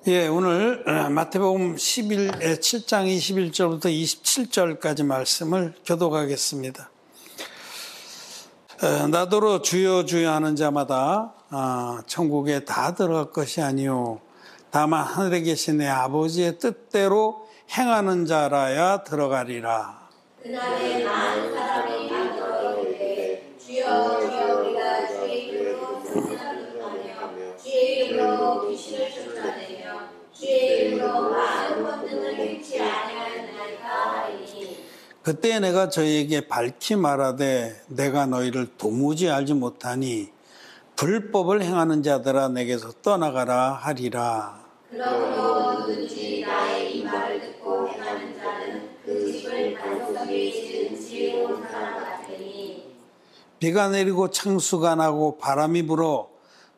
예, 오늘 마태복음 7장 21절부터 27절까지 말씀을 교독하겠습니다. 나더러 주여 주여 하는 자마다 천국에 다 들어갈 것이 아니요 다만 하늘에 계신 내 아버지의 뜻대로 행하는 자라야 들어가리라. 그날에 많은 사람이 나더러 이르되 주여 주여 우리가 주의 이름으로 선지자를 하며 주의 이름으로 귀신을 쫓아내며 주의 이름으로 많은 권능을 행치 아니하였나이까 하리니 그때 내가 저희에게 밝히 말하되 내가 너희를 도무지 알지 못하니 불법을 행하는 자들아 내게서 떠나가라 하리라. 그러므로 누구든지 나의 이 말을 듣고 행하는 자는 그 집을 반석 위에 지은 지혜로운 사람 같으니 비가 내리고 창수가 나고 바람이 불어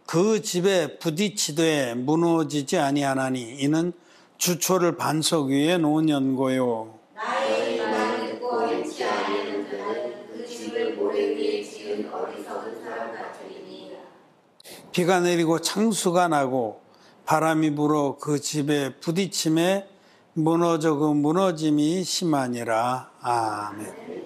그 집에 부딪히되 무너지지 아니하나니 이는 주초를 반석 위에 놓은 연고요. 나의 이 말을 듣고 행치 아니하는 자는 그 집을 모래 위에 지은 어리석은 사람 같으니 비가 내리고 창수가 나고 바람이 불어 그 집에 부딪힘에 무너져 그 무너짐이 심하니라. 아멘.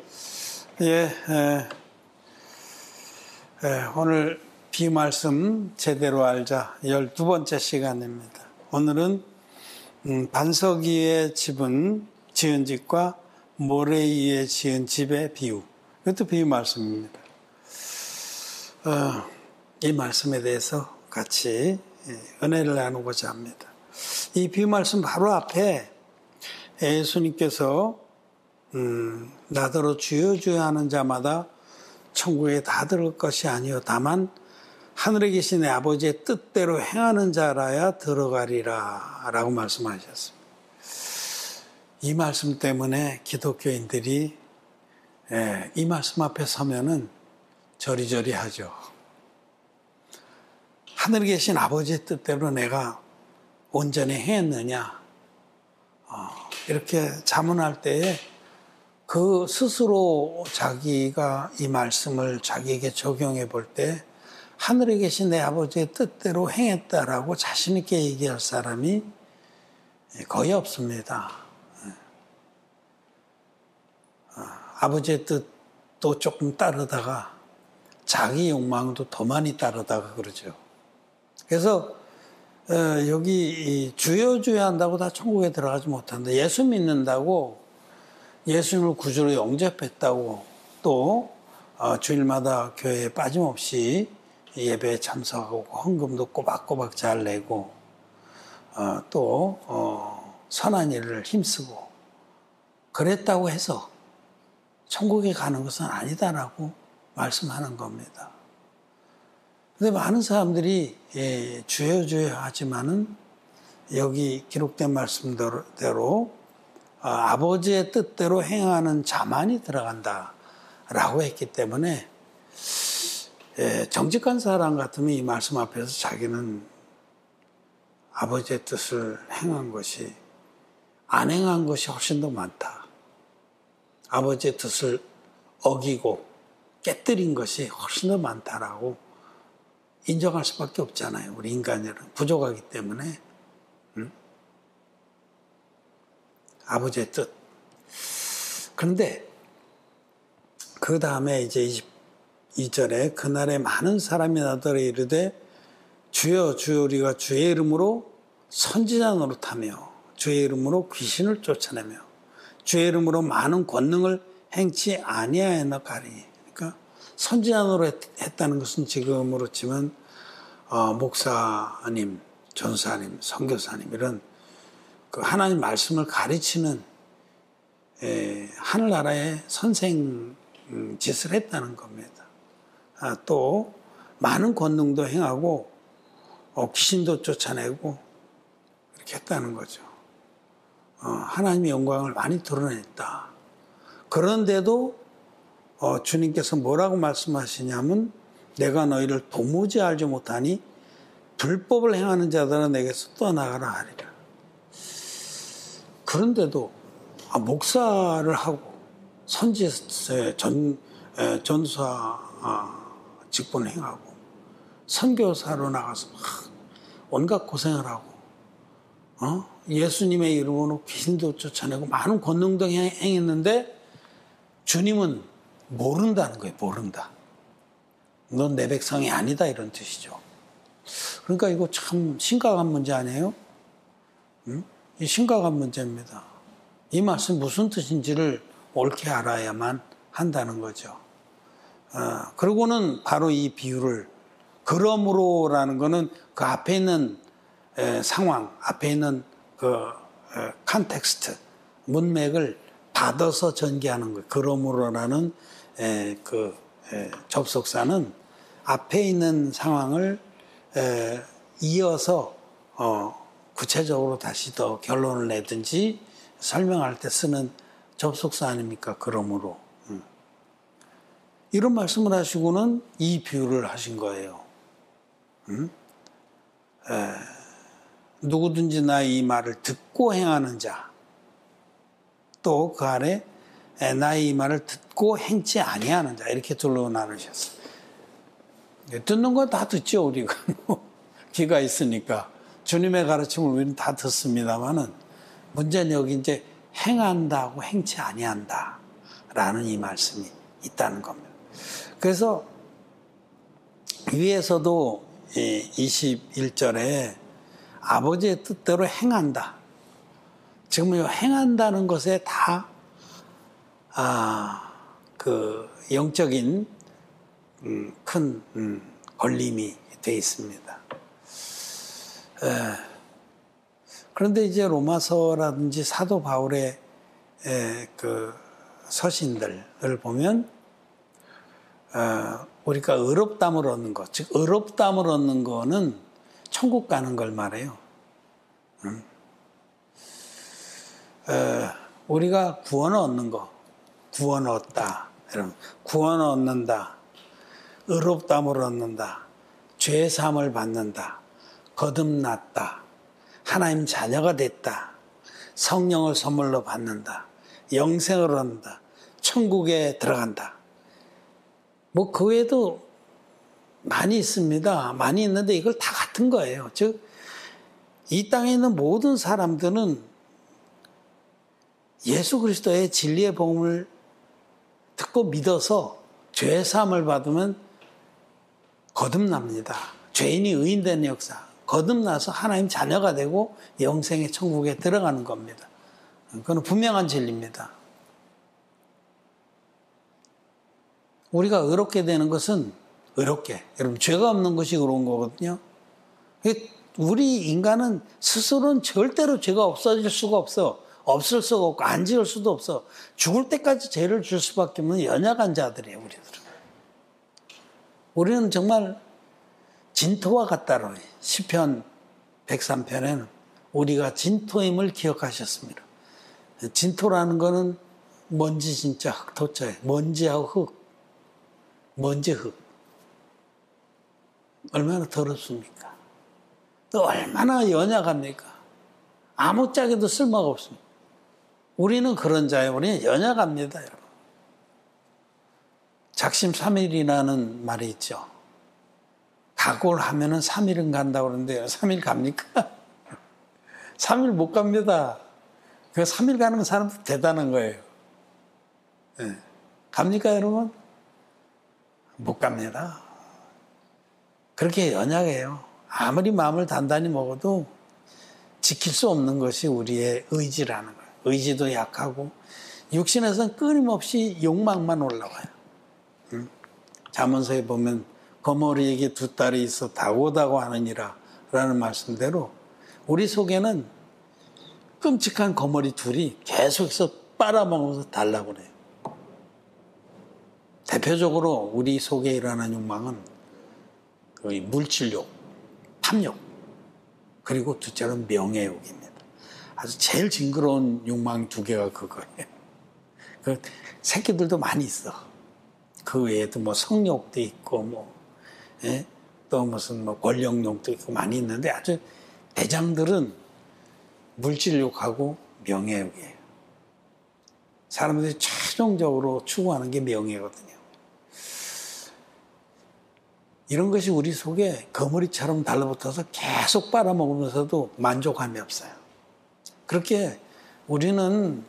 오늘 비 말씀 제대로 알자 12번째 시간입니다. 오늘은 반석 위에 지은 집과 모래 위에 지은 집의 비유. 이것도 비유 말씀입니다. 이 말씀에 대해서 같이 은혜를 나누고자 합니다. 이 비유 말씀 바로 앞에 예수님께서 나더러 주여 주여 하는 자마다 천국에 다 들어갈 것이 아니요 다만 하늘에 계신 내 아버지의 뜻대로 행하는 자라야 들어가리라 라고 말씀하셨습니다. 이 말씀 때문에 기독교인들이 이 말씀 앞에 서면은 저리저리 하죠. 하늘에 계신 아버지의 뜻대로 내가 온전히 행했느냐 이렇게 자문할 때에 그 스스로 자기가 이 말씀을 자기에게 적용해 볼 때 하늘에 계신 내 아버지의 뜻대로 행했다라고 자신 있게 얘기할 사람이 거의 없습니다. 아버지의 뜻도 조금 따르다가 자기 욕망도 더 많이 따르다가 그러죠. 그래서 여기 주여 주여 한다고 다 천국에 들어가지 못한다. 예수 믿는다고 예수님을 구주로 영접했다고 또 주일마다 교회에 빠짐없이 예배에 참석하고 헌금도 꼬박꼬박 잘 내고 또 선한 일을 힘쓰고 그랬다고 해서 천국에 가는 것은 아니다라고 말씀하는 겁니다. 근데 많은 사람들이 주여 주여 하지만은 여기 기록된 말씀대로 아버지의 뜻대로 행하는 자만이 들어간다라고 했기 때문에 정직한 사람 같으면 이 말씀 앞에서 자기는 아버지의 뜻을 행한 것이 안 행한 것이 훨씬 더 많다. 아버지의 뜻을 어기고 깨뜨린 것이 훨씬 더 많다라고 인정할 수밖에 없잖아요. 우리 인간은 부족하기 때문에. 아버지의 뜻. 그런데 그 다음에 이제 22절에 그날에 많은 사람이 나더러 이르되 주여 주여 우리가 주의 이름으로 선지자 노릇하며 주의 이름으로 귀신을 쫓아내며 주의 이름으로 많은 권능을 행치 아니하였나가리. 그러니까 선지자 노릇했다는 것은 지금으로 치면 목사님, 전사님, 선교사님 이런 그 하나님 말씀을 가르치는 하늘나라의 선생 짓을 했다는 겁니다. 또 많은 권능도 행하고 귀신도 쫓아내고 이렇게 했다는 거죠. 하나님의 영광을 많이 드러냈다. 그런데도 주님께서 뭐라고 말씀하시냐면 내가 너희를 도무지 알지 못하니 불법을 행하는 자들은 내게서 떠나가라 하리라. 그런데도 목사를 하고 선지서에 전사 직분 행하고 선교사로 나가서 막 온갖 고생을 하고 예수님의 이름으로 귀신도 쫓아내고 많은 권능도 행했는데 주님은 모른다는 거예요. 모른다. 넌 내 백성이 아니다 이런 뜻이죠. 그러니까 이거 참 심각한 문제 아니에요? 이 심각한 문제입니다. 이 말씀 무슨 뜻인지를 옳게 알아야만 한다는 거죠. 그리고는 바로 이 비유를 그러므로라는 거는 그 앞에 있는 상황, 앞에 있는 그 컨텍스트, 문맥을 받아서 전개하는 거예요. 그러므로라는 그 접속사는 앞에 있는 상황을 이어서 구체적으로 다시 더 결론을 내든지 설명할 때 쓰는 접속사 아닙니까? 그러므로. 이런 말씀을 하시고는 이 비유를 하신 거예요. 누구든지 나의 이 말을 듣고 행하는 자, 또 그 아래 나의 이 말을 듣고 행치 아니하는 자, 이렇게 둘로 나누셨어요. 듣는 건 다 듣죠, 우리가. 귀가 있으니까. 주님의 가르침을 우리는 다 듣습니다만은 문제는 여기 이제 행한다고 행치 아니한다 라는 이 말씀이 있다는 겁니다. 그래서 위에서도 21절에 아버지의 뜻대로 행한다. 지금 이 행한다는 것에 다 그 영적인 큰 걸림이 되어 있습니다. 그런데 이제 로마서라든지 사도 바울의 그 서신들을 보면 우리가 의롭다함을 얻는 것, 즉 의롭다함을 얻는 거는 천국 가는 걸 말해요. 우리가 구원을 얻는 거, 구원을 얻다, 여러분, 구원을 얻는다, 의롭다함을 얻는다, 죄 사함을 받는다, 거듭났다, 하나님 자녀가 됐다, 성령을 선물로 받는다, 영생을 얻는다, 천국에 들어간다. 뭐 그 외에도 많이 있습니다. 많이 있는데 이걸 다 같은 거예요. 즉 이 땅에 있는 모든 사람들은 예수 그리스도의 진리의 복음을 듣고 믿어서 죄 사함을 받으면 거듭납니다. 죄인이 의인되는 역사. 거듭나서 하나님 자녀가 되고 영생의 천국에 들어가는 겁니다. 그건 분명한 진리입니다. 우리가 의롭게 되는 것은 의롭게. 여러분, 죄가 없는 것이 의로운 거거든요. 우리 인간은 스스로는 절대로 죄가 없어질 수가 없어. 없을 수가 없고 안 지을 수도 없어. 죽을 때까지 죄를 줄 수밖에 없는 연약한 자들이에요, 우리들은. 우리는 정말 진토와 같다로 시편 103편에는 우리가 진토임을 기억하셨습니다. 진토라는 거는 먼지 진짜 흙토자예요. 먼지하고 흙. 먼지 흙. 얼마나 더럽습니까? 또 얼마나 연약합니까? 아무짝에도 쓸모가 없습니다. 우리는 그런 자예요. 우리는 연약합니다, 여러분. 작심삼일이라는 말이 있죠. 각오를 하면은 3일은 간다고 그러는데요. 3일 갑니까? 3일 못 갑니다. 그 3일 가는 사람도 대단한 거예요. 네. 갑니까, 여러분? 못 갑니다. 그렇게 연약해요. 아무리 마음을 단단히 먹어도 지킬 수 없는 것이 우리의 의지라는 거예요. 의지도 약하고 육신에서는 끊임없이 욕망만 올라와요. 잠언서에 보면 거머리에게 두 딸이 있어 다고다고 하느니라 라는 말씀대로 우리 속에는 끔찍한 거머리 둘이 계속해서 빨아먹으면서 달라고 그래요. 대표적으로 우리 속에 일어나는 욕망은 거의 물질욕, 탐욕, 그리고 둘째로는 명예욕입니다. 아주 제일 징그러운 욕망 두 개가 그거예요. 그 새끼들도 많이 있어. 그 외에도 뭐 성욕도 있고 또 무슨 뭐 권력욕도 있고 많이 있는데 아주 대장들은 물질욕하고 명예욕이에요. 사람들이 최종적으로 추구하는 게 명예거든요. 이런 것이 우리 속에 거머리처럼 달라붙어서 계속 빨아먹으면서도 만족함이 없어요. 그렇게 우리는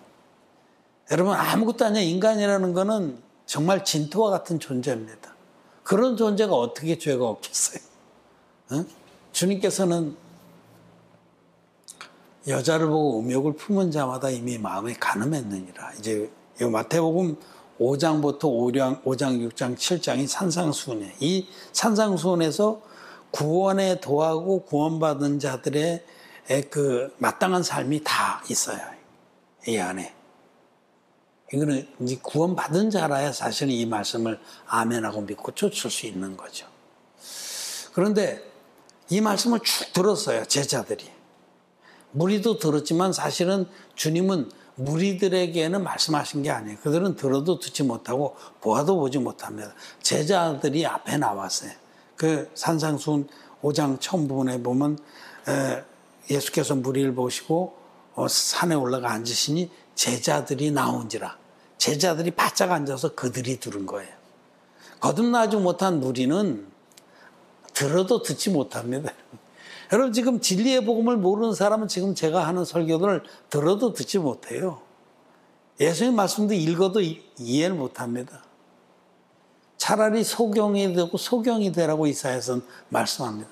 여러분 아무것도 아니야. 인간이라는 거는 정말 진토와 같은 존재입니다. 그런 존재가 어떻게 죄가 없겠어요? 어? 주님께서는 여자를 보고 음욕을 품은 자마다 이미 마음에 간음했느니라. 이제 이 마태복음 5장부터 5장, 6장, 7장이 산상수훈이에요. 이 산상수훈에서 구원에 도하고 구원받은 자들의 그 마땅한 삶이 다 있어요. 이 안에. 이거는 이제 구원받은 자라야 사실은 이 말씀을 아멘하고 믿고 쫓을 수 있는 거죠. 그런데 이 말씀을 쭉 들었어요, 제자들이. 무리도 들었지만 사실은 주님은 무리들에게는 말씀하신 게 아니에요. 그들은 들어도 듣지 못하고 보아도 보지 못합니다. 제자들이 앞에 나왔어요. 그 산상수훈 5장 처음 부분에 보면 예수께서 무리를 보시고 산에 올라가 앉으시니 제자들이 나온지라. 제자들이 바짝 앉아서 그들이 들은 거예요. 거듭나지 못한 무리는 들어도 듣지 못합니다. 여러분 지금 진리의 복음을 모르는 사람은 지금 제가 하는 설교를 들어도 듣지 못해요. 예수님 말씀도 읽어도 이해를 못합니다. 차라리 소경이 되고 소경이 되라고 이사야서는 말씀합니다.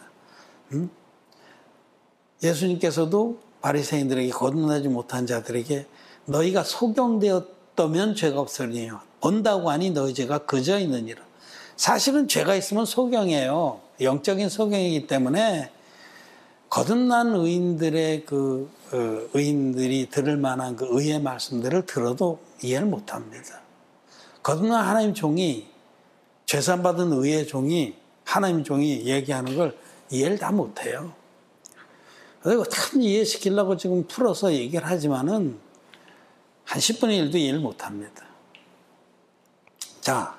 예수님께서도 바리새인들에게 거듭나지 못한 자들에게 너희가 소경되었다면 죄가 없으리요. 본다고 하니 너희 죄가 그저 있느니라. 사실은 죄가 있으면 소경이에요. 영적인 소경이기 때문에 거듭난 의인들의 의인들이 들을 만한 그 의의 말씀들을 들어도 이해를 못합니다. 거듭난 하나님 종이 죄산받은 의의 종이 하나님 종이 얘기하는 걸 이해를 다 못해요. 그리고 참 이해시키려고 지금 풀어서 얘기를 하지만은 한 10분의 1도 이해를 못합니다. 자,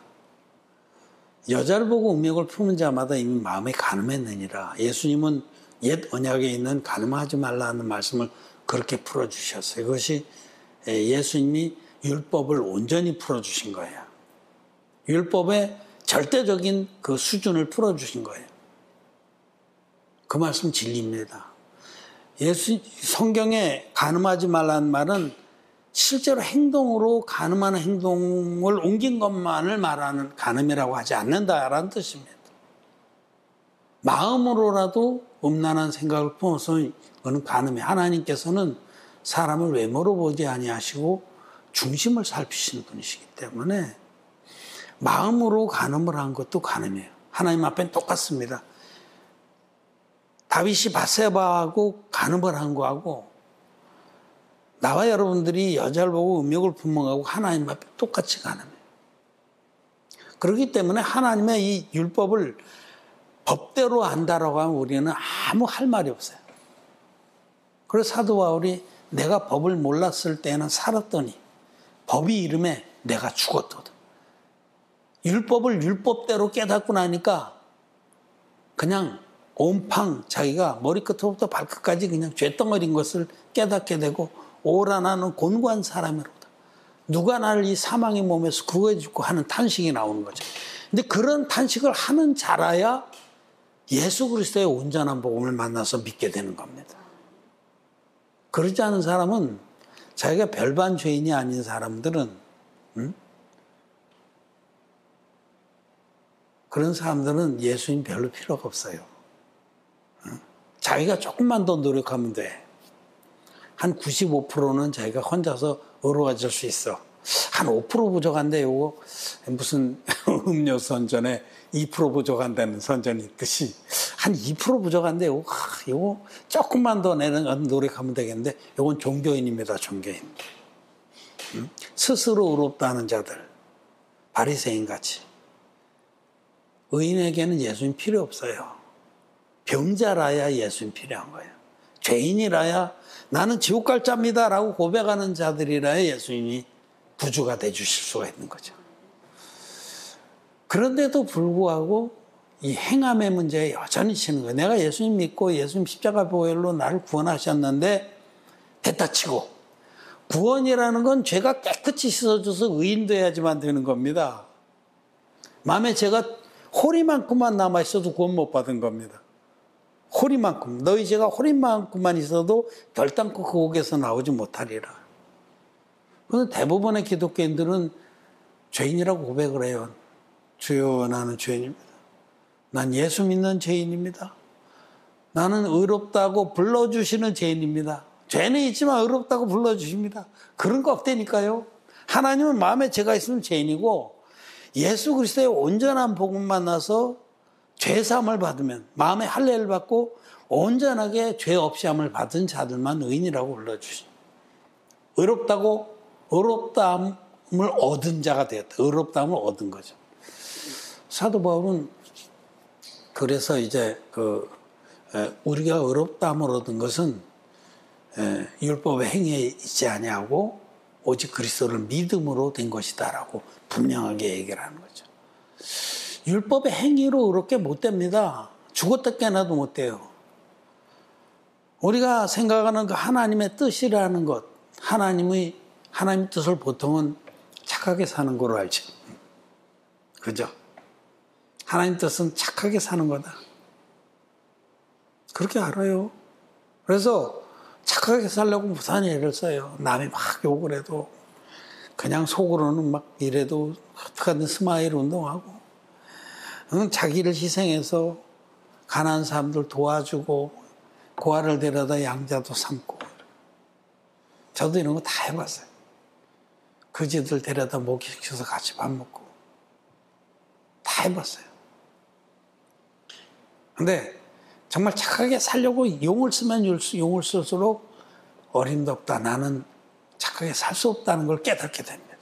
여자를 보고 음욕을 품은 자마다 이미 마음에 간음했느니라. 예수님은 옛 언약에 있는 간음하지 말라는 말씀을 그렇게 풀어주셨어요. 그것이 예수님이 율법을 온전히 풀어주신 거예요. 율법의 절대적인 그 수준을 풀어주신 거예요. 그 말씀 진리입니다. 성경에 간음하지 말라는 말은 실제로 행동으로 간음하는 행동을 옮긴 것만을 말하는 간음이라고 하지 않는다라는 뜻입니다. 마음으로라도 음란한 생각을 품어서 그건 간음이에요. 하나님께서는 사람을 외모로 보지 아니하시고 중심을 살피시는 분이시기 때문에 마음으로 간음을 한 것도 간음이에요. 하나님 앞엔 똑같습니다. 다윗이 밧세바하고 간음을 한 거하고 나와 여러분들이 여자를 보고 음욕을 품은 거하고 하나님 앞에 똑같이 간음해요. 그렇기 때문에 하나님의 이 율법을 법대로 안다라고 하면 우리는 아무 할 말이 없어요. 그래서 사도 바울이 내가 법을 몰랐을 때는 살았더니 법이 이름에 내가 죽었거든. 율법을 율법대로 깨닫고 나니까 그냥 온팡 자기가 머리끝부터 발끝까지 그냥 죄덩어리인 것을 깨닫게 되고 오라 나는 곤고한 사람이로다. 누가 나를 이 사망의 몸에서 구해주고 하는 탄식이 나오는 거죠. 근데 그런 탄식을 하는 자라야 예수 그리스도의 온전한 복음을 만나서 믿게 되는 겁니다. 그러지 않은 사람은 자기가 별반 죄인이 아닌 사람들은 그런 사람들은 예수님 별로 필요가 없어요. 자기가 조금만 더 노력하면 돼. 한 95%는 자기가 혼자서 의로워질 수 있어. 한 5% 부족한데 요거 무슨 음료 선전에 2% 부족한다는 선전이 있듯이 한 2% 부족한데 요거 조금만 더 내는 노력하면 되겠는데 요건 종교인입니다. 종교인. 스스로 의롭다 하는 자들. 바리새인 같이. 의인에게는 예수님 필요 없어요. 병자라야 예수님 필요한 거예요. 죄인이라야 나는 지옥 갈 자입니다 라고 고백하는 자들이라야 예수님이 구주가 되주실 수가 있는 거죠. 그런데도 불구하고 이 행함의 문제에 여전히 치는 거예요. 내가 예수님 믿고 예수님 십자가 보혈로 나를 구원하셨는데 됐다 치고 구원이라는 건 죄가 깨끗이 씻어져서 의인 돼야지만 되는 겁니다. 마음에 죄가 호리만큼만 남아있어도 구원 못 받은 겁니다. 호리만큼, 너희 죄가 호리만큼만 있어도 결단코 그 옥에서 나오지 못하리라. 그런데 대부분의 기독교인들은 죄인이라고 고백을 해요. 주여, 나는 죄인입니다. 난 예수 믿는 죄인입니다. 나는 의롭다고 불러주시는 죄인입니다. 죄는 있지만 의롭다고 불러주십니다. 그런 거 없다니까요. 하나님은 마음에 죄가 있으면 죄인이고, 예수 그리스도의 온전한 복음 만나서 죄사함을 받으면, 마음에 할례를 받고 온전하게 죄 없이 함을 받은 자들만 의인이라고 불러주십니다. 의롭다함을 얻은 자가 되었다. 의롭다함을 얻은 거죠. 사도 바울은 그래서 이제 우리가 의롭다함을 얻은 것은 율법의 행위에 있지 아니하고 오직 그리스도를 믿음으로 된 것이다라고 분명하게 얘기를 하는 거죠. 율법의 행위로 의롭게 못 됩니다. 죽었다 깨나도 못 돼요. 우리가 생각하는 그 하나님의 뜻이라는 것, 하나님 뜻을 보통은 착하게 사는 거로 알죠. 그죠? 하나님 뜻은 착하게 사는 거다. 그렇게 알아요. 그래서 착하게 살려고 무슨 애를 써요. 남이 막 욕을 해도 그냥 속으로는 막 이래도 어떻게든 스마일 운동하고 자기를 희생해서 가난한 사람들 도와주고 고아를 데려다 양자도 삼고. 저도 이런 거 다 해봤어요. 그지들 데려다 목욕시켜서 같이 밥 먹고 다 해봤어요. 근데 정말 착하게 살려고 용을 쓰면 용을 쓸수록 어림도 없다. 나는 착하게 살 수 없다는 걸 깨닫게 됩니다.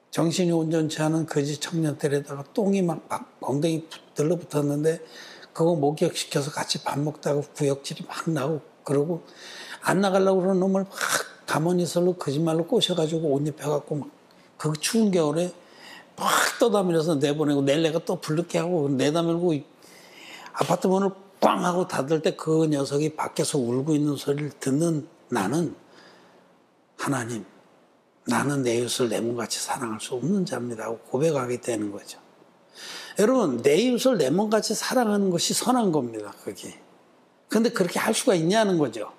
정신이 온전치 않은 거지 청년들에다가 똥이 막 엉덩이 들러붙었는데 그거 목욕시켜서 같이 밥 먹다가 구역질이 막 나고 그러고 안 나가려고 그러는 놈을 막 가만히설로 거짓말로 꼬셔가지고 옷 입혀갖고 막 그 추운 겨울에 막 떠다밀어서 내보내고 내가 또 불렀게 하고 내다밀고 아파트 문을 꽝 하고 닫을 때 그 녀석이 밖에서 울고 있는 소리를 듣는 나는 하나님, 나는 내 이웃을 내 몸같이 사랑할 수 없는 자입니다 하고 고백하게 되는 거죠. 여러분, 내 이웃을 내 몸같이 사랑하는 것이 선한 겁니다. 그게. 그런데 그렇게 할 수가 있냐는 거죠.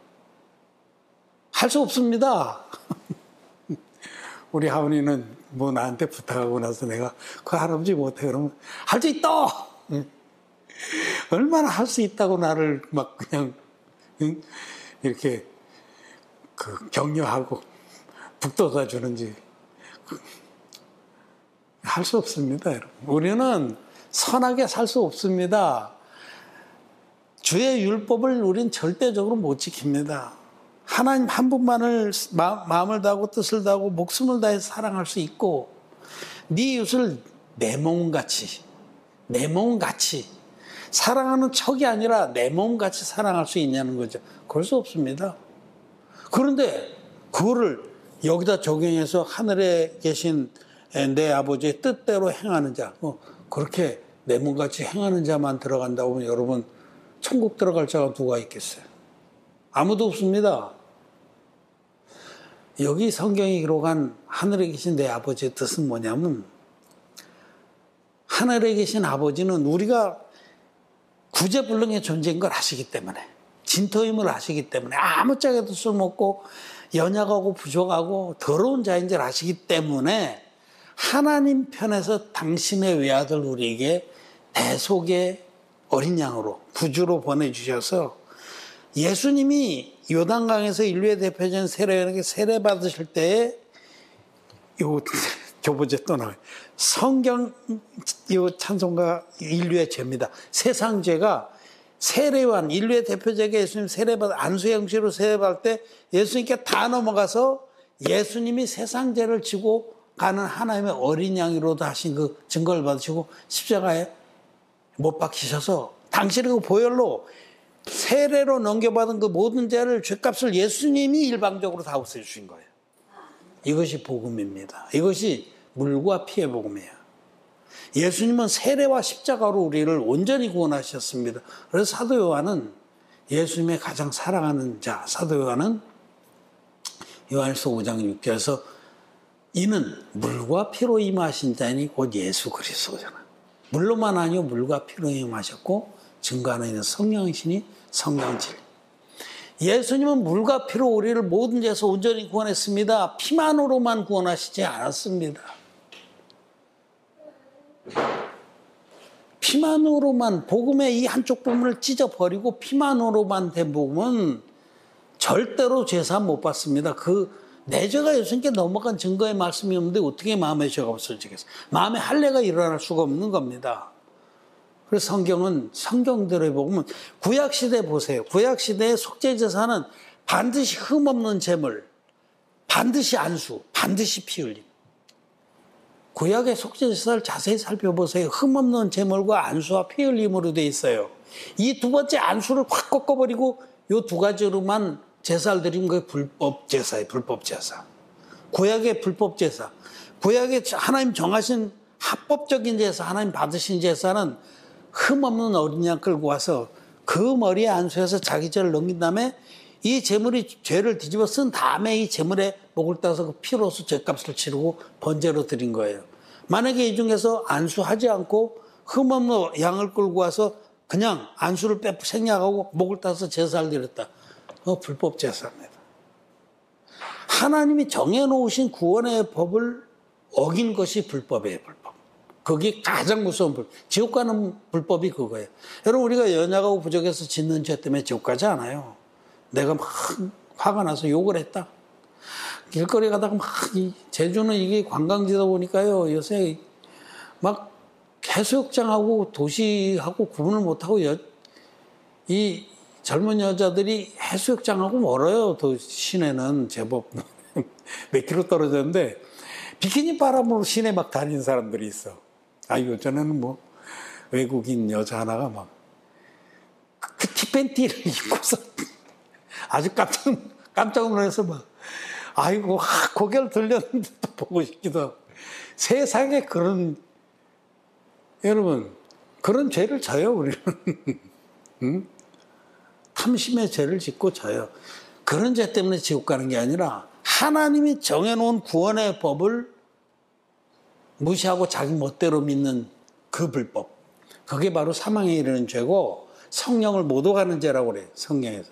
할 수 없습니다. 우리 하은이는 뭐 나한테 부탁하고 나서 내가 그 할아버지 못해 그러면 할 수 있다. 얼마나 할 수 있다고 나를 막 그냥 이렇게 격려하고 북돋아 주는지 할 수 없습니다. 여러분. 우리는 선하게 살 수 없습니다. 주의 율법을 우리는 절대적으로 못 지킵니다. 하나님 한 분만을 마음을 다하고 뜻을 다하고 목숨을 다해서 사랑할 수 있고 네 이웃을 내 몸같이 사랑하는 척이 아니라 내 몸같이 사랑할 수 있냐는 거죠. 그럴 수 없습니다. 그런데 그거를 여기다 적용해서 하늘에 계신 내 아버지의 뜻대로 행하는 자, 그렇게 내 몸같이 행하는 자만 들어간다고 하면 여러분 천국 들어갈 자가 누가 있겠어요? 아무도 없습니다. 여기 성경이 기록한 하늘에 계신 내 아버지의 뜻은 뭐냐면 하늘에 계신 아버지는 우리가 구제불능의 존재인 걸 아시기 때문에 진토임을 아시기 때문에 아무짝에도 쓸모없고 연약하고 부족하고 더러운 자인 줄 아시기 때문에 하나님 편에서 당신의 외아들 우리에게 대속의 어린 양으로 구주로 보내주셔서 예수님이 요단강에서 인류의 대표적인 세례요한에게 세례 받으실 때에 요 교보제 또 나와요. 성경 요 찬송가 인류의 죄입니다. 세상 죄가 세례요한 인류의 대표적인 예수님 안수의 형식으로 세례 받을 때 예수님께 다 넘어가서 예수님이 세상 죄를 지고 가는 하나님의 어린 양으로도 하신 그 증거를 받으시고 십자가에 못 박히셔서 당신의 그 보혈로 세례로 넘겨받은 그 모든 죄를 죄값을 예수님이 일방적으로 다 없애주신 거예요. 이것이 복음입니다. 이것이 물과 피의 복음이에요. 예수님은 세례와 십자가로 우리를 온전히 구원하셨습니다. 그래서 사도 요한은 예수님의 가장 사랑하는 자, 사도 요한은 요한일서 5장 6절에서 이는 물과 피로 임하신 자니 곧 예수 그리스도잖아. 물로만 아니요 물과 피로 행하셨고 증거하는 이는 성령이시니 성령진. 예수님은 물과 피로 우리를 모든 죄에서 온전히 구원했습니다. 피만으로만 구원하시지 않았습니다. 피만으로만, 복음의 이 한쪽 부분을 찢어버리고 피만으로만 된 복음은 절대로 죄사함 못 받습니다. 내 죄가 예수님께 넘어간 증거의 말씀이 없는데 어떻게 마음의 죄가 없어지겠어요? 마음의 할례가 일어날 수가 없는 겁니다. 그래서 성경은, 성경대로의 복음은, 구약시대 보세요. 구약시대의 속죄제사는 반드시 흠없는 제물, 반드시 안수, 반드시 피 흘림. 구약의 속죄제사를 자세히 살펴보세요. 흠없는 제물과 안수와 피 흘림으로 되어 있어요. 이 두 번째 안수를 확 꺾어버리고 이 두 가지로만 제사를 드리는 게 불법 제사예요. 불법 제사. 구약의 불법 제사. 구약의 하나님 정하신 합법적인 제사, 하나님 받으신 제사는 흠없는 어린 양 끌고 와서 그 머리에 안수해서 자기 죄를 넘긴 다음에 이 제물이 죄를 뒤집어 쓴 다음에 이 제물에 목을 따서 그 피로서 죄값을 치르고 번제로 드린 거예요. 만약에 이 중에서 안수하지 않고 흠없는 양을 끌고 와서 그냥 안수를 빼고 생략하고 목을 따서 제사를 드렸다. 불법 제사입니다. 하나님이 정해놓으신 구원의 법을 어긴 것이 불법이에요. 불법. 그게 가장 무서운 불법. 지옥 가는 불법이 그거예요. 여러분, 우리가 연약하고 부족해서 짓는 죄 때문에 지옥 가지 않아요. 내가 막 화가 나서 욕을 했다. 길거리 가다가 막, 제주는 이게 관광지다 보니까요, 요새 막 해수욕장하고 도시하고 구분을 못하고 이 젊은 여자들이 해수욕장하고 멀어요. 또 시내는 제법 몇 킬로 떨어졌는데 비키니 바람으로 시내 막 다니는 사람들이 있어. 아이고, 전에는 뭐 외국인 여자 하나가 막 그 티팬티를 입고서 아주 깜짝 놀라서 막, 아이고, 고개를 들렸는데 또 보고 싶기도 하고. 세상에 여러분, 그런 죄를 져요, 우리는. 응? 탐심의 죄를 짓고 져요. 그런 죄 때문에 지옥 가는 게 아니라 하나님이 정해놓은 구원의 법을 무시하고 자기 멋대로 믿는 그 불법. 그게 바로 사망에 이르는 죄고 성령을 못 오가는 죄라고 그래요. 성경에서.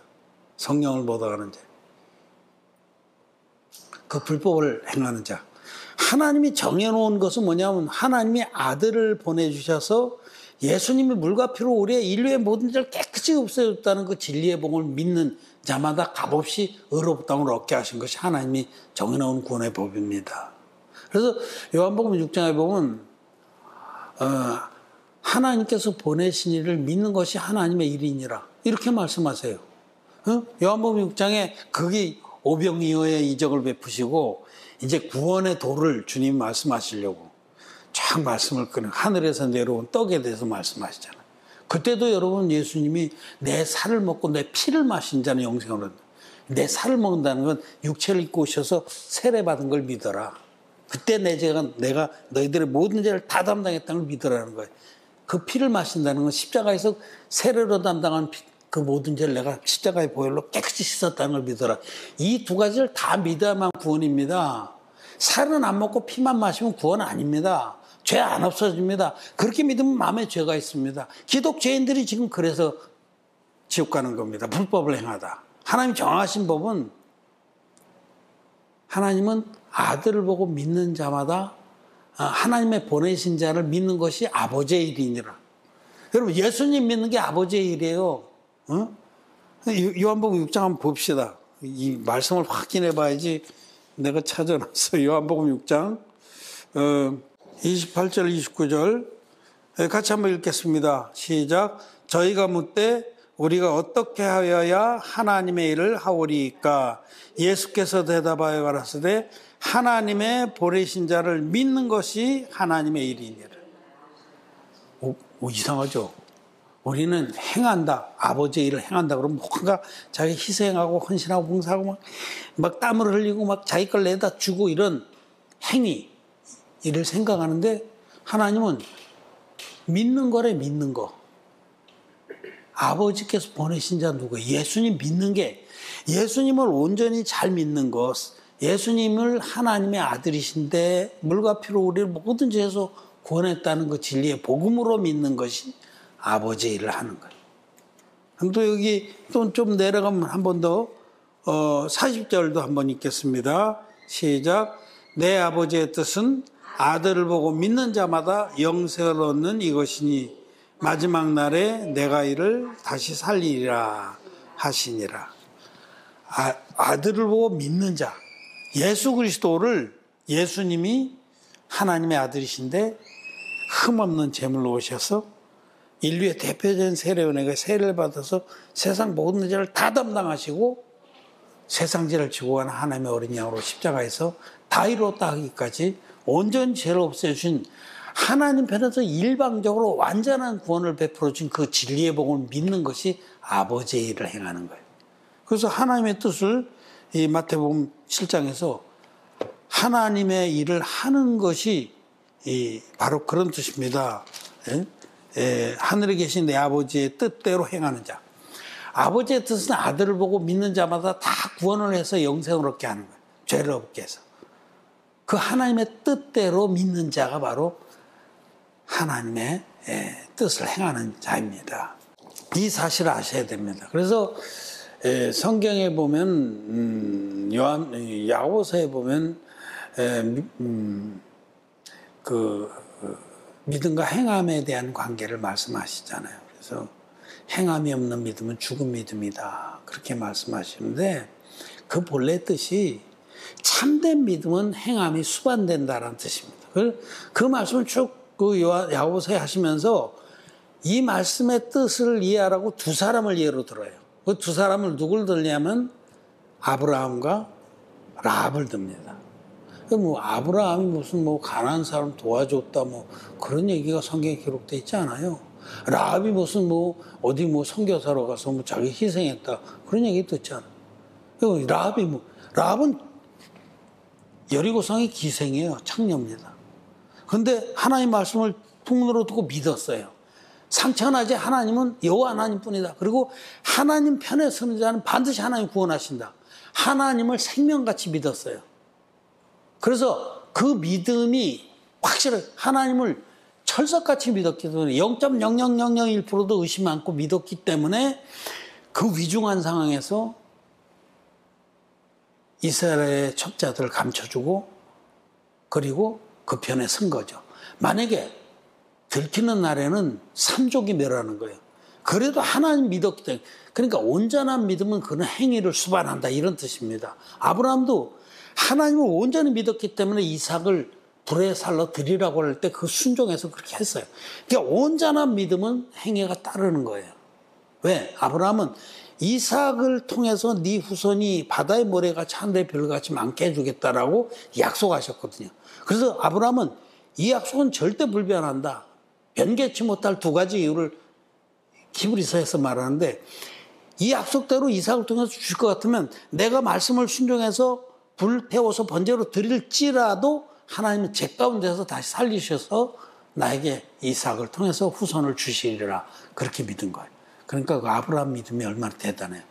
성령을 못 오가는 죄. 그 불법을 행하는 자. 하나님이 정해놓은 것은 뭐냐면 하나님이 아들을 보내주셔서 예수님이 물과 피로 우리의 인류의 모든 죄를 깨끗이 없애줬다는 그 진리의 복을 믿는 자마다 값없이 의롭다움을 얻게 하신 것이 하나님이 정해놓은 구원의 법입니다. 그래서 요한복음 6장에 보면 하나님께서 보내신 이를 믿는 것이 하나님의 일이니라 이렇게 말씀하세요. 요한복음 6장에 그게 오병이어의 이적을 베푸시고 이제 구원의 도를 주님 말씀하시려고 쫙 말씀을 끊어 하늘에서 내려온 떡에 대해서 말씀하시잖아요. 그때도 여러분 예수님이 내 살을 먹고 내 피를 마신 자는 영생을 얻는다. 내 살을 먹는다는 건 육체를 입고 오셔서 세례받은 걸 믿어라. 그때 내가 너희들의 모든 죄를 다 담당했다는 걸 믿으라는 거예요. 그 피를 마신다는 건 십자가에서 세례로 담당한 그 모든 죄를 내가 십자가의 보혈로 깨끗이 씻었다는 걸 믿어라. 이 두 가지를 다 믿어야만 구원입니다. 살은 안 먹고 피만 마시면 구원 아닙니다. 죄 안 없어집니다. 그렇게 믿으면 마음에 죄가 있습니다. 기독죄인들이 지금 그래서 지옥 가는 겁니다. 불법을 행하다. 하나님 정하신 법은 하나님은 아들을 보고 믿는 자마다 하나님의 보내신 자를 믿는 것이 아버지의 일이니라. 여러분 예수님 믿는 게 아버지의 일이에요. 요한복음 6장 한번 봅시다. 이 말씀을 확인해 봐야지. 내가 찾아놨어. 요한복음 6장 28절 29절 같이 한번 읽겠습니다. 시작. 저희가 묻되 우리가 어떻게 하여야 하나님의 일을 하오리이까? 예수께서 대답하여 가라사대 하나님의 보내신 자를 믿는 것이 하나님의 일이니라. 이상하죠? 우리는 행한다. 아버지의 일을 행한다. 그러면 뭔가 자기 희생하고 헌신하고 봉사하고 막 땀을 흘리고 막 자기 걸 내다 주고 이런 행위, 이를 생각하는데 하나님은 믿는 거래, 믿는 거. 아버지께서 보내신 자 누구예요? 예수님 믿는 게, 예수님을 온전히 잘 믿는 것, 예수님을 하나님의 아들이신데 물과 피로 우리를 모든 죄에서 구원했다는 그 진리의 복음으로 믿는 것이 아버지의 일을 하는 거예요. 또 여기 또 좀 내려가면 한 번 더 40절도 한번 읽겠습니다. 시작. 내 아버지의 뜻은 아들을 보고 믿는 자마다 영생을 얻는 이것이니 마지막 날에 내가 이를 다시 살리리라 하시니라. 아들을 보고 믿는 자, 예수 그리스도를, 예수님이 하나님의 아들이신데 흠없는 제물로 오셔서 인류의 대표적인 세례원에게 세례를 받아서 세상 모든 죄를 다 담당하시고 세상 죄를 지고 가는 하나님의 어린 양으로 십자가에서 다 이뤘다 하기까지 온전히 죄를 없애주신 하나님 편에서 일방적으로 완전한 구원을 베풀어 준 그 진리의 복음을 믿는 것이 아버지의 일을 행하는 거예요. 그래서 하나님의 뜻을 이 마태복음 7장에서 하나님의 일을 하는 것이 바로 그런 뜻입니다. 하늘에 계신 내 아버지의 뜻대로 행하는 자. 아버지의 뜻은 아들을 보고 믿는 자마다 다 구원을 해서 영생을 얻게 하는 거예요. 죄를 없게 해서. 그 하나님의 뜻대로 믿는 자가 바로 하나님의 뜻을 행하는 자입니다. 이 사실을 아셔야 됩니다. 그래서 성경에 보면 야고보서에 보면 그 믿음과 행함에 대한 관계를 말씀하시잖아요. 그래서 행함이 없는 믿음은 죽은 믿음이다. 그렇게 말씀하시는데 그 본래 뜻이 참된 믿음은 행함이 수반된다라는 뜻입니다. 그 말씀을 쭉 그 야고보서에 하시면서 이 말씀의 뜻을 이해하라고 두 사람을 예로 들어요. 그 두 사람을 누굴 들냐면 아브라함과 라합을 듭니다. 뭐 아브라함이 무슨 뭐 가난한 사람 도와줬다 뭐 그런 얘기가 성경에 기록되어 있지 않아요. 라합이 무슨 뭐 어디 뭐 선교사로 가서 뭐 자기 희생했다 그런 얘기 듣지 않아요. 라합은 여리고성의 기생이에요. 창녀입니다. 그런데 하나님 말씀을 통로로 두고 믿었어요. 상처나지 하나님은 여호와 하나님뿐이다. 그리고 하나님 편에 서는 자는 반드시 하나님 구원하신다. 하나님을 생명같이 믿었어요. 그래서 그 믿음이 확실히 하나님을 철석같이 믿었기 때문에 0.0001%도 의심 않고 믿었기 때문에 그 위중한 상황에서 이스라엘의 첩자들을 감춰주고 그리고 그 편에 선 거죠. 만약에 들키는 날에는 삼족이 멸하는 거예요. 그래도 하나님 믿었기 때문에. 그러니까 온전한 믿음은 그런 행위를 수반한다 이런 뜻입니다. 아브라함도 하나님을 온전히 믿었기 때문에 이삭을 불에 살러 드리라고 할 때 그 순종해서 그렇게 했어요. 그러니까 온전한 믿음은 행위가 따르는 거예요. 왜? 아브라함은 이삭을 통해서 네 후손이 바다의 모래같이 하늘의 별같이 많게 해주겠다라고 약속하셨거든요. 그래서 아브라함은 이 약속은 절대 불변한다. 변개치 못할 두 가지 이유를 히브리서에서 말하는데 이 약속대로 이삭을 통해서 주실 것 같으면 내가 말씀을 순종해서 불 태워서 번제로 드릴지라도 하나님은 제 가운데서 다시 살리셔서 나에게 이삭을 통해서 후손을 주시리라 그렇게 믿은 거예요. 그러니까 그 아브라함 믿음이 얼마나 대단해요.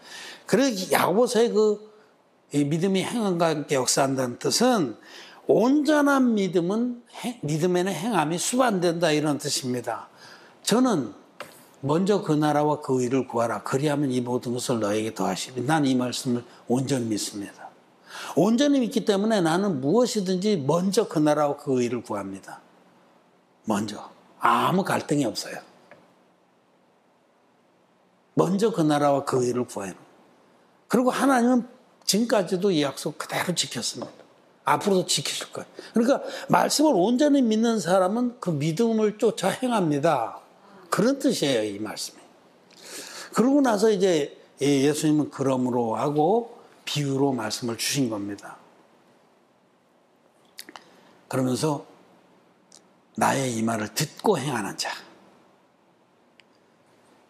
그래서 야고보서의 그 믿음이 행함과 함께 역사한다는 뜻은 온전한 믿음은 믿음에는 행함이 수반된다 이런 뜻입니다. 저는 먼저 그 나라와 그 의를 구하라. 그리하면 이 모든 것을 너에게 더하시리. 난 이 말씀을 온전히 믿습니다. 온전히 믿기 때문에 나는 무엇이든지 먼저 그 나라와 그 의를 구합니다. 먼저. 아무 갈등이 없어요. 먼저 그 나라와 그 의를 구해요. 그리고 하나님은 지금까지도 이 약속 그대로 지켰습니다. 앞으로도 지키실 거예요. 그러니까 말씀을 온전히 믿는 사람은 그 믿음을 쫓아 행합니다. 그런 뜻이에요, 이 말씀이. 그러고 나서 이제 예수님은 그러므로 하고 비유로 말씀을 주신 겁니다. 그러면서 나의 이 말을 듣고 행하는 자.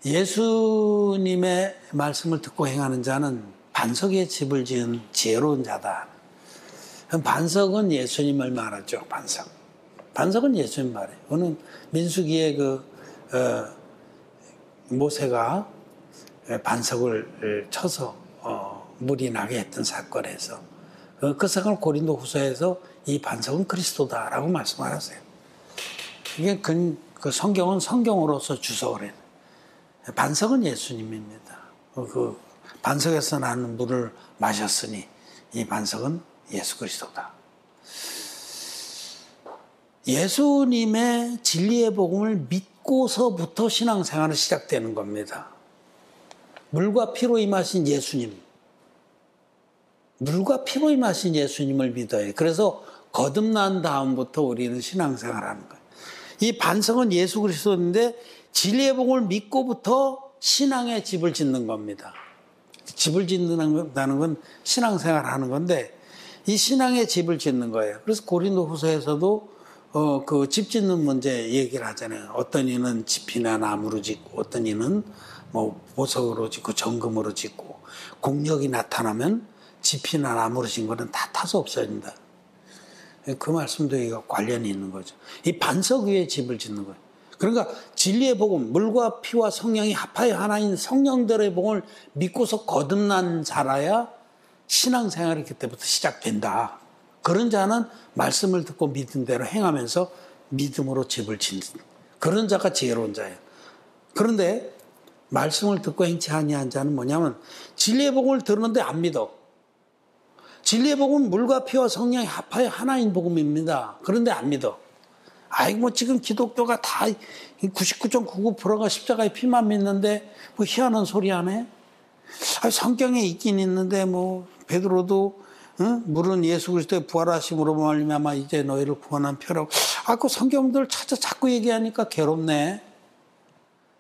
예수님의 말씀을 듣고 행하는 자는 반석에 집을 지은 지혜로운 자다. 반석은 예수님을 말하죠. 반석은 예수님 말이에요. 오늘 민수기에 모세가 반석을 쳐서 물이 나게 했던 사건에서 그 사건을 고린도후서에서 이 반석은 그리스도다라고 말씀하셨어요. 이게 그 성경은 성경으로서 주석을 해요. 반석은 예수님입니다. 그 반석에서 나는 물을 마셨으니 이 반석은 예수 그리스도다. 예수님의 진리의 복음을 믿고서부터 신앙생활은 시작되는 겁니다. 물과 피로 임하신 예수님, 물과 피로 임하신 예수님을 믿어요. 그래서 거듭난 다음부터 우리는 신앙생활하는 거예요. 이 반석은 예수 그리스도인데 진리의 복음을 믿고부터 신앙의 집을 짓는 겁니다. 집을 짓는다는 건 신앙생활하는 건데 이 신앙의 집을 짓는 거예요. 그래서 고린도후서에서도 그 집 짓는 문제 얘기를 하잖아요. 어떤 이는 집이나 나무로 짓고 어떤 이는 뭐 보석으로 짓고 정금으로 짓고 공력이 나타나면 집이나 나무로 짓는 거는 다 타서 없어진다. 그 말씀도 이거 관련이 있는 거죠. 이 반석 위에 집을 짓는 거예요. 그러니까 진리의 복음, 물과 피와 성령이 합하여 하나인 성령들의 복음을 믿고서 거듭난 자라야 신앙생활이 그때부터 시작된다. 그런 자는 말씀을 듣고 믿은 대로 행하면서 믿음으로 집을 짓는 그런 자가 지혜로운 자예요. 그런데 말씀을 듣고 행치 아니한 자는 뭐냐면 진리의 복음을 들었는데 안 믿어. 진리의 복음은 물과 피와 성령이 합하여 하나인 복음입니다. 그런데 안 믿어. 아이고 뭐 지금 기독교가 다 99.99%가 십자가의 피만 믿는데 뭐 희한한 소리 하네. 성경에 있긴 있는데 뭐 베드로도 물은 예수 그리스도의 부활하심으로 말미암아 이제 너희를 구원한 표라고. 그 성경들 찾아 자꾸 얘기하니까 괴롭네.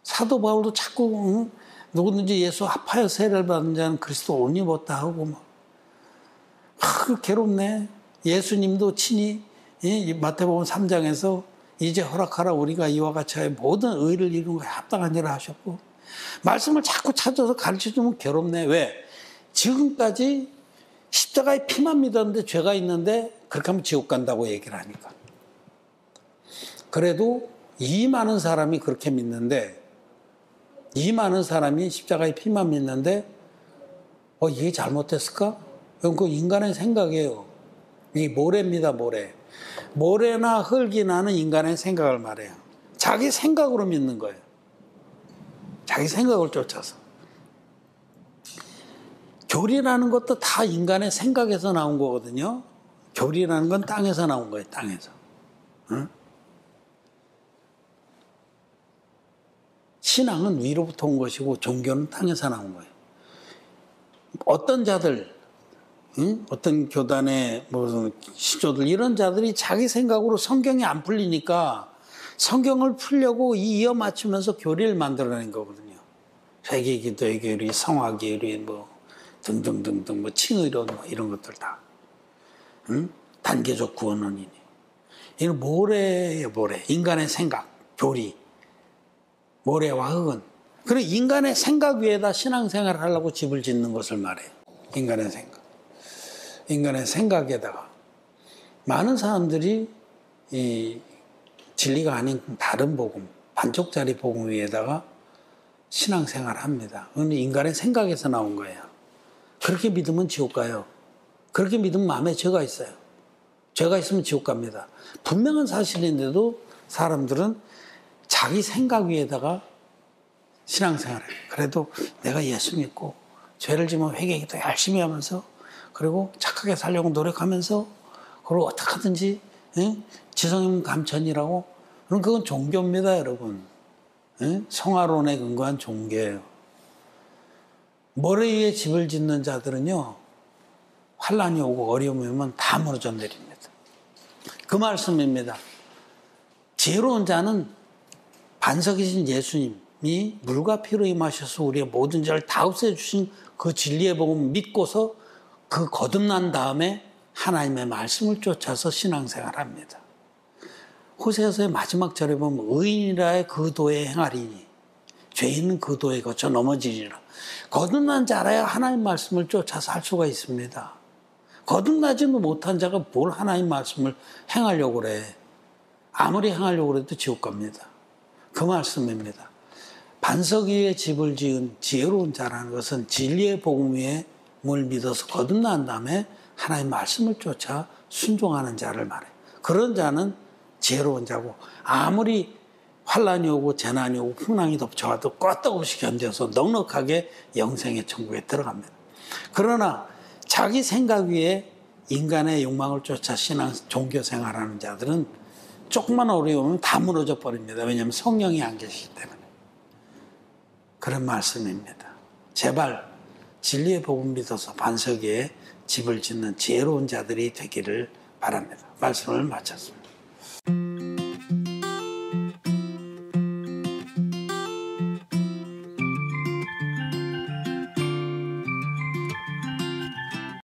사도 바울도 자꾸 누구든지 예수 합하여 세례를 받은 자는 그리스도 옷 입었다 하고 막. 괴롭네. 예수님도 친히 마태복음 3장에서 이제 허락하라 우리가 이와 같이 하여 모든 의를 이루는 것에 합당한 일을 하셨고 말씀을 자꾸 찾아서 가르쳐주면 괴롭네. 왜? 지금까지 십자가의 피만 믿었는데 죄가 있는데 그렇게 하면 지옥 간다고 얘기를 하니까. 그래도 이 많은 사람이 그렇게 믿는데 이 많은 사람이 십자가의 피만 믿는데 이게 잘못됐을까? 그 인간의 생각이에요. 이 모래입니다, 모래. 모래나 흙이 나는 인간의 생각을 말해요. 자기 생각으로 믿는 거예요. 자기 생각을 쫓아서. 교리라는 것도 다 인간의 생각에서 나온 거거든요. 교리라는 건 땅에서 나온 거예요, 땅에서. 응? 신앙은 위로부터 온 것이고 종교는 땅에서 나온 거예요. 어떤 자들, 어떤 교단의 뭐 시조들 이런 자들이 자기 생각으로 성경이 안 풀리니까 성경을 풀려고 이어 맞추면서 교리를 만들어낸 거거든요. 회개기도의 교리, 성화기의 교리 뭐 등등등등 뭐 칭의론 뭐 이런 것들 다. 단계적 구원론이니. 이건 모래예요, 모래. 인간의 생각, 교리. 모래와 흙은. 그리고 인간의 생각 위에다 신앙생활을 하려고 집을 짓는 것을 말해요. 인간의 생각. 인간의 생각에다가. 많은 사람들이 이 진리가 아닌 다른 복음, 반쪽짜리 복음 위에다가 신앙생활을 합니다. 그건 인간의 생각에서 나온 거예요. 그렇게 믿으면 지옥 가요. 그렇게 믿으면 마음에 죄가 있어요. 죄가 있으면 지옥 갑니다. 분명한 사실인데도 사람들은 자기 생각 위에다가 신앙생활을 해요. 그래도 내가 예수 믿고 죄를 지면 회개기도 열심히 하면서 그리고 착하게 살려고 노력하면서 그리고 어떻게 하든지 지성인 감천이라고 그럼 그건 종교입니다, 여러분. 성화론에 근거한 종교예요. 모래 위에 집을 짓는 자들은요 환란이 오고 어려움이 오면 다 무너져 내립니다. 그 말씀입니다. 지혜로운 자는 반석이신 예수님이 물과 피로 임하셔서 우리의 모든 죄를 다 없애주신 그 진리의 복음을 믿고서 그 거듭난 다음에 하나님의 말씀을 쫓아서 신앙생활합니다. 호세아서의 마지막 절에 보면 의인이라의 그 도에 행하리니 죄인은 그 도에 거쳐 넘어지리라. 거듭난 자라야 하나님 말씀을 쫓아서 할 수가 있습니다. 거듭나지도 못한 자가 뭘 하나님 말씀을 행하려고 그래. 아무리 행하려고 해도 지옥 갑니다. 그 말씀입니다. 반석 위에 집을 지은 지혜로운 자라는 것은 진리의 복음 위에 뭘 믿어서 거듭난 다음에 하나님 말씀을 쫓아 순종하는 자를 말해요. 그런 자는 지혜로운 자고 아무리 환란이 오고 재난이 오고 풍랑이 덮쳐와도 끄떡없이 견뎌서 넉넉하게 영생의 천국에 들어갑니다. 그러나 자기 생각 위에 인간의 욕망을 쫓아 신앙 종교 생활하는 자들은 조금만 어려우면 다 무너져 버립니다. 왜냐하면 성령이 안 계시기 때문에. 그런 말씀입니다. 제발 진리의 복음 믿어서 반석 위에 집을 짓는 지혜로운 자들이 되기를 바랍니다. 말씀을 마쳤습니다.